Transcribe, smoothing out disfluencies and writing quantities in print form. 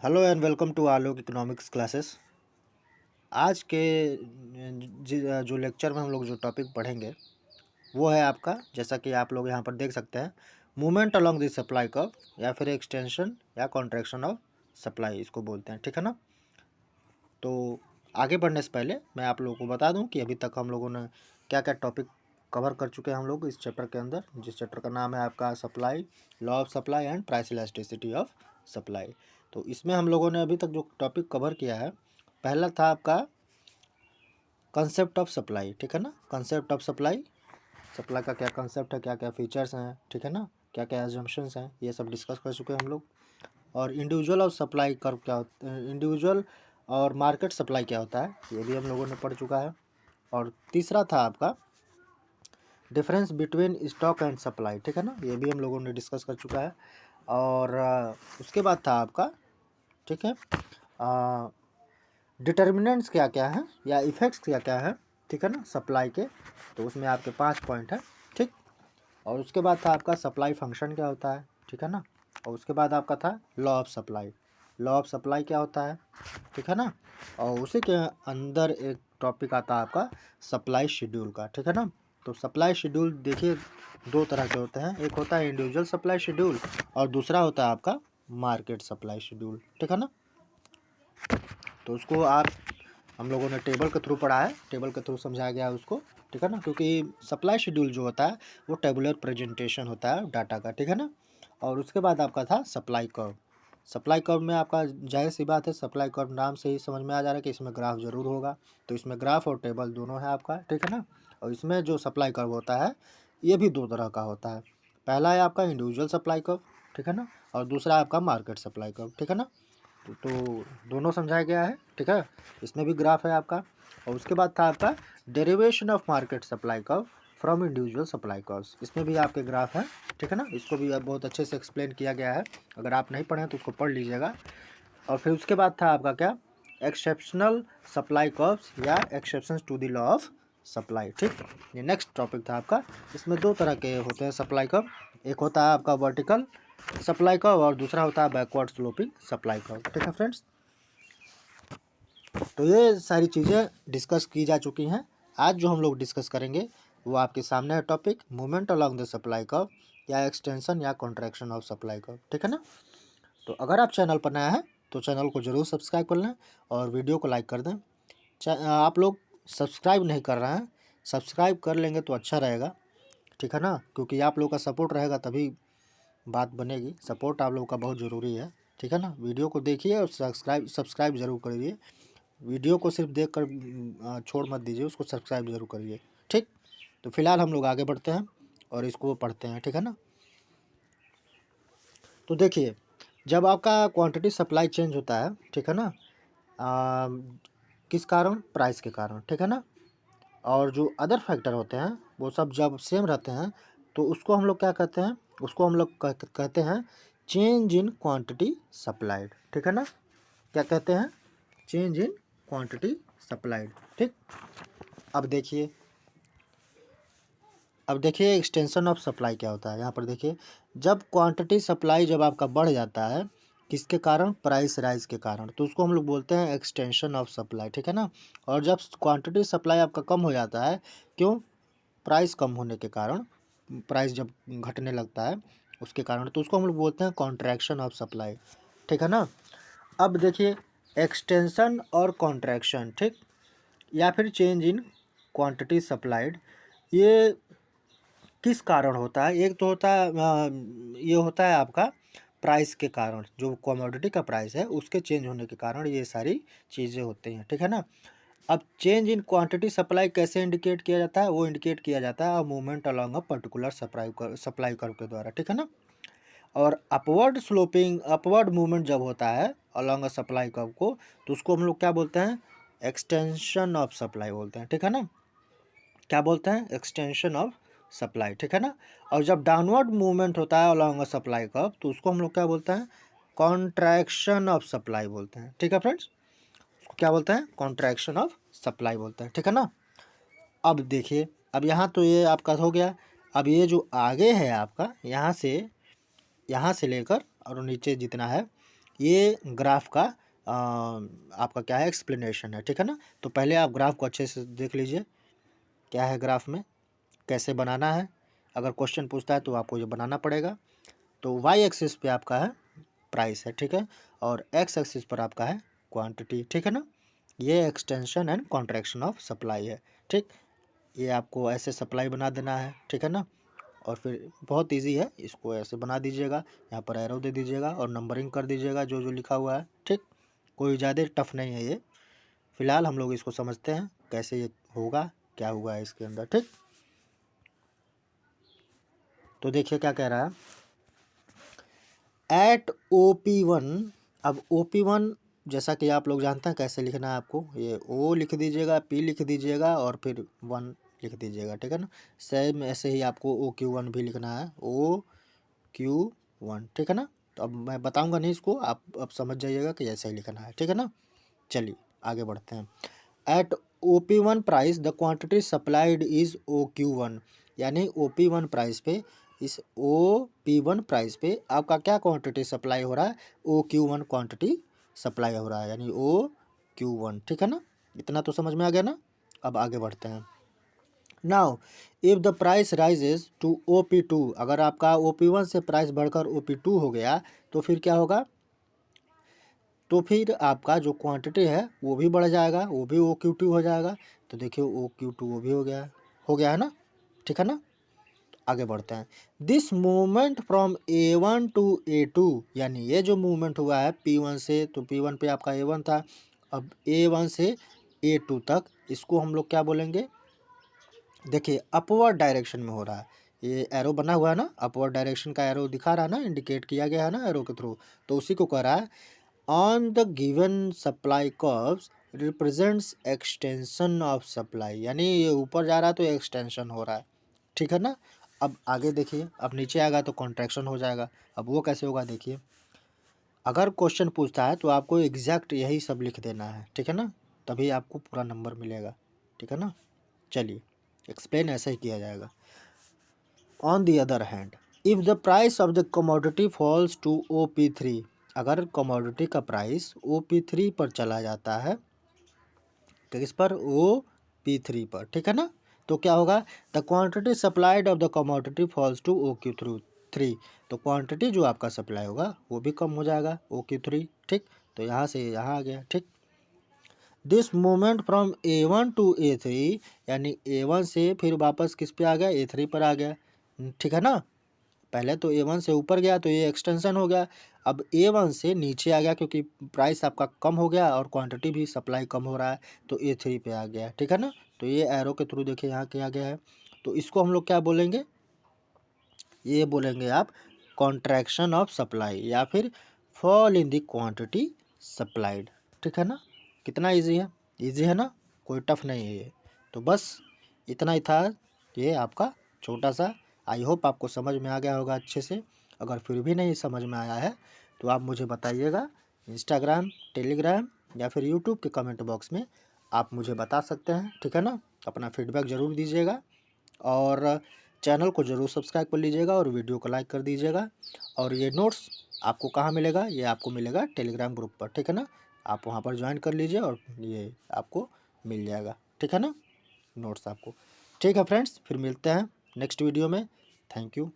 Hello and welcome to Alok economics classes. आज के जो लेक्चर में हम लोग जो टॉपिक पढ़ेंगे वो है आपका, जैसा कि आप लोग यहाँ पर देख सकते हैं, movement along the supply curve या फिर एक्सटेंशन या कॉन्ट्रैक्शन ऑफ सप्लाई इसको बोलते हैं। ठीक है ना। तो आगे बढ़ने से पहले मैं आप लोगों को बता दूं कि अभी तक हम लोगों ने क्या क्या टॉपिक कवर कर चुके हैं हम लोग इस चैप्टर के अंदर, जिस चैप्टर का नाम है आपका supply, law of supply and price elasticity of supply. तो इसमें हम लोगों ने अभी तक जो टॉपिक कवर किया है, पहला था आपका कंसेप्ट ऑफ सप्लाई। ठीक है ना। कंसेप्ट ऑफ सप्लाई, सप्लाई का क्या कंसेप्ट है, क्या क्या फीचर्स हैं, ठीक है ना, क्या क्या एजम्पशंस हैं, ये सब डिस्कस कर चुके हैं हम लोग। और इंडिविजुअल और सप्लाई कर्व क्या होता है, इंडिविजुअल और मार्केट सप्लाई क्या होता है, ये भी हम लोगों ने पढ़ चुका है। और तीसरा था आपका difference between stock and supply. ठीक है ना, ये भी हम लोगों ने डिस्कस कर चुका है। और उसके बाद था आपका, ठीक है, डिटर्मिनेंट्स क्या क्या है या इफ़ेक्ट्स क्या क्या है, ठीक है ना, सप्लाई के। तो उसमें आपके 5 पॉइंट है। ठीक। और उसके बाद था आपका सप्लाई फंक्शन क्या होता है, ठीक है ना। और उसके बाद आपका था law of supply. Law of supply क्या होता है, ठीक है ना। और उसी के अंदर एक टॉपिक आता है आपका सप्लाई शेड्यूल का, ठीक है ना। तो सप्लाई शेड्यूल देखिए दो तरह के होते हैं, एक होता है इंडिविजुअल सप्लाई शेड्यूल और दूसरा होता है आपका मार्केट सप्लाई शेड्यूल, ठीक है ना। तो उसको आप हम लोगों ने टेबल के थ्रू पढ़ा है, टेबल के थ्रू समझाया गया है उसको, ठीक है ना। क्योंकि सप्लाई शेड्यूल जो होता है वो टेबुलर प्रेजेंटेशन होता है डाटा का, ठीक है ना। और उसके बाद आपका था सप्लाई कर्व। सप्लाई कर्व में आपका जाहिर सी बात है, सप्लाई कर्व नाम से ही समझ में आ जा रहा है कि इसमें ग्राफ जरूर होगा। तो इसमें ग्राफ और टेबल दोनों है आपका, ठीक है ना। और इसमें जो सप्लाई कर्व होता है ये भी दो तरह का होता है। पहला है आपका इंडिविजुअल सप्लाई कर्व, ठीक है ना, और दूसरा आपका मार्केट सप्लाई कर्व, ठीक है ना। तो दोनों समझाया गया है, ठीक है। इसमें भी ग्राफ है आपका। और उसके बाद था आपका derivation of market supply curve from individual supply curves, इसमें भी आपके ग्राफ है, ठीक है ना। इसको भी अब बहुत अच्छे से एक्सप्लेन किया गया है, अगर आप नहीं पढ़े तो उसको पढ़ लीजिएगा। और फिर उसके बाद था आपका क्या, एक्सेप्शनल सप्लाई कर्व्स या exceptions to the law of supply. ठीक, ये नेक्स्ट टॉपिक था आपका। इसमें दो तरह के होते हैं सप्लाई कर्व, एक होता है आपका वर्टिकल सप्लाई कर्व और दूसरा होता है बैकवर्ड स्लोपिंग सप्लाई कर्व, ठीक है फ्रेंड्स। तो ये सारी चीज़ें डिस्कस की जा चुकी हैं। आज जो हम लोग डिस्कस करेंगे वो आपके सामने है topic movement along the supply curve या एक्सटेंशन या कॉन्ट्रैक्शन ऑफ सप्लाई कर्व, ठीक है ना। तो अगर आप चैनल पर नया है तो चैनल को ज़रूर सब्सक्राइब कर लें और वीडियो को लाइक कर दें। आप लोग सब्सक्राइब नहीं कर रहे हैं, सब्सक्राइब कर लेंगे तो अच्छा रहेगा, ठीक है ना। क्योंकि आप लोग का सपोर्ट रहेगा तभी बात बनेगी, सपोर्ट आप लोगों का बहुत ज़रूरी है, ठीक है ना। वीडियो को देखिए और सब्सक्राइब ज़रूर करिए। वीडियो को सिर्फ देख कर छोड़ मत दीजिए, उसको सब्सक्राइब ज़रूर करिए, ठीक। तो फिलहाल हम लोग आगे बढ़ते हैं और इसको पढ़ते हैं, ठीक है ना। तो देखिए, जब आपका क्वांटिटी सप्लाई चेंज होता है, ठीक है ना, आ, किस कारण, प्राइस के कारण, ठीक है ना। और जो अदर फैक्टर होते हैं वो सब जब सेम रहते हैं तो उसको हम लोग क्या कहते हैं, उसको हम लोग कहते हैं चेंज इन क्वांटिटी सप्लाइड, ठीक है ना। क्या कहते हैं, चेंज इन क्वांटिटी सप्लाइड, ठीक। अब देखिए, अब देखिए एक्सटेंशन ऑफ सप्लाई क्या होता है। यहाँ पर देखिए, जब क्वांटिटी सप्लाई जब आपका बढ़ जाता है किसके कारण, प्राइस राइज के कारण, तो उसको हम लोग बोलते हैं एक्सटेंशन ऑफ सप्लाई, ठीक है ना। और जब क्वांटिटी सप्लाई आपका कम हो जाता है, क्यों, प्राइस कम होने के कारण, प्राइस जब घटने लगता है उसके कारण, तो उसको हम लोग बोलते हैं कॉन्ट्रैक्शन ऑफ सप्लाई, ठीक है ना। अब देखिए एक्सटेंशन और कॉन्ट्रैक्शन, ठीक, या फिर चेंज इन क्वांटिटी सप्लाइड, ये किस कारण होता है। एक तो होता है ये होता है आपका प्राइस के कारण, जो कमोडिटी का प्राइस है उसके चेंज होने के कारण ये सारी चीज़ें होती हैं, ठीक है ना। अब चेंज इन क्वांटिटी सप्लाई कैसे इंडिकेट किया जाता है, वो इंडिकेट किया जाता है movement along a particular supply curve के द्वारा, ठीक है ना। और अपवर्ड स्लोपिंग, अपवर्ड मूवमेंट जब होता है अलोंग अ सप्लाई कर्व को, तो उसको हम लोग क्या बोलते हैं, एक्सटेंशन ऑफ सप्लाई बोलते हैं, ठीक है ना। क्या बोलते हैं, एक्सटेंशन ऑफ सप्लाई, ठीक है ना। और जब डाउनवर्ड मूवमेंट होता है अलोंग अ सप्लाई कर्व तो उसको हम लोग क्या बोलते हैं, कॉन्ट्रैक्शन ऑफ सप्लाई बोलते हैं, ठीक है फ्रेंड्स। उसको क्या बोलते हैं, कॉन्ट्रैक्शन ऑफ सप्लाई बोलते हैं, ठीक है ना। अब देखिए, अब यहाँ तो ये आपका हो गया। अब ये जो आगे है आपका, यहाँ से लेकर और नीचे जितना है, ये ग्राफ का आपका क्या है एक्सप्लेनेशन है, ठीक है ना। तो पहले आप ग्राफ को अच्छे से देख लीजिए, क्या है ग्राफ में, कैसे बनाना है। अगर क्वेश्चन पूछता है तो आपको ये बनाना पड़ेगा। तो वाई एक्सिस पे आपका है प्राइस है, ठीक है, और एक्स एक्सिस पर आपका है क्वांटिटी, ठीक है ना। ये extension and contraction of supply है, ठीक। ये आपको ऐसे सप्लाई बना देना है, ठीक है ना। और फिर बहुत इजी है, इसको ऐसे बना दीजिएगा, यहाँ पर एरो दे दीजिएगा और नंबरिंग कर दीजिएगा जो जो लिखा हुआ है, ठीक। कोई ज़्यादा टफ नहीं है ये, फिलहाल हम लोग इसको समझते हैं कैसे ये होगा, क्या होगा इसके अंदर, ठीक। तो देखिए क्या कह रहा है, एट OP1। अब OP1 जैसा कि आप लोग जानते हैं कैसे लिखना है आपको, ये O लिख दीजिएगा, P लिख दीजिएगा और फिर 1 लिख दीजिएगा, ठीक है ना। सेम ऐसे ही आपको OQ1 भी लिखना है, OQ1, ठीक है ना। तो अब मैं बताऊंगा नहीं इसको, आप अब समझ जाइएगा कि ऐसे ही लिखना है, ठीक है ना। चलिए आगे बढ़ते हैं। At OP1 price the quantity supplied is OQ1, यानी OP1 प्राइस पे, इस OP1 प्राइस पे आपका क्या क्वांटिटी सप्लाई हो रहा है, OQ1 क्वांटिटी सप्लाई हो रहा है, यानी OQ1, ठीक है ना। इतना तो समझ में आ गया ना। अब आगे बढ़ते हैं। Now if the price rises to OP2, अगर आपका OP1 से प्राइस बढ़कर OP2 हो गया तो फिर क्या होगा, तो फिर आपका जो क्वांटिटी है वो भी बढ़ जाएगा, वो भी OQ2 हो जाएगा। तो देखिए OQ2 वो भी हो गया है ना, ठीक है ना। आगे बढ़ते हैं। This movement from A1 to A2, यानी ये जो मूवमेंट हुआ है P1 से, तो P1 पे आपका A1 था, अब A1 से A2 तक, इसको हम लोग क्या बोलेंगे, देखिए अपवर्ड डायरेक्शन में हो रहा है। ये एरो बना हुआ है ना, अपवर्ड डायरेक्शन का एरो दिखा रहा है ना, इंडिकेट किया गया है ना एरो के थ्रू, तो उसी को कह रहा है on the given supply curves represents extension of supply, यानी ये ऊपर जा रहा है तो एक्सटेंशन हो रहा है, ठीक है ना। अब आगे देखिए, अब नीचे आएगा तो कॉन्ट्रैक्शन हो जाएगा। अब वो कैसे होगा देखिए, अगर क्वेश्चन पूछता है तो आपको एग्जैक्ट यही सब लिख देना है, ठीक है ना, तभी आपको पूरा नंबर मिलेगा, ठीक है ना। चलिए एक्सप्लेन ऐसे ही किया जाएगा। On the other hand, if the price of the commodity falls to OP3, अगर कमोडिटी का प्राइस OP3 पर चला जाता है, किस पर, OP3 पर, ठीक है ना। तो क्या होगा, the quantity supplied of the commodity falls to OQ3, तो क्वांटिटी जो आपका सप्लाई होगा वो भी कम हो जाएगा OQ3, ठीक। तो यहाँ से यहाँ आ गया, ठीक। This movement from A1 to A3, यानी A1 से फिर वापस किस पे आ गया, A3 पर आ गया, ठीक है ना। पहले तो A1 से ऊपर गया तो ये एक्सटेंशन हो गया, अब A1 से नीचे आ गया क्योंकि प्राइस आपका कम हो गया और क्वांटिटी भी सप्लाई कम हो रहा है, तो A3 पे आ गया, ठीक है ना। तो ये एरो के थ्रू देखिए यहाँ क्या गया है, तो इसको हम लोग क्या बोलेंगे, ये बोलेंगे आप कॉन्ट्रैक्शन ऑफ सप्लाई या फिर fall in the quantity supplied, ठीक है ना। कितना इजी है, इजी है ना, कोई टफ नहीं है ये। तो बस इतना ही था ये आपका छोटा सा, आई होप आपको समझ में आ गया होगा अच्छे से। अगर फिर भी नहीं समझ में आया है तो आप मुझे बताइएगा, इंस्टाग्राम, टेलीग्राम या फिर यूट्यूब के कमेंट बॉक्स में आप मुझे बता सकते हैं, ठीक है ना। अपना फीडबैक ज़रूर दीजिएगा और चैनल को ज़रूर सब्सक्राइब कर लीजिएगा और वीडियो को लाइक कर दीजिएगा। और ये नोट्स आपको कहाँ मिलेगा, ये आपको मिलेगा टेलीग्राम ग्रुप पर, ठीक है ना। आप वहाँ पर ज्वाइन कर लीजिए और ये आपको मिल जाएगा, ठीक है ना, नोट्स आपको। ठीक है फ्रेंड्स, फिर मिलते हैं नेक्स्ट वीडियो में। Thank you.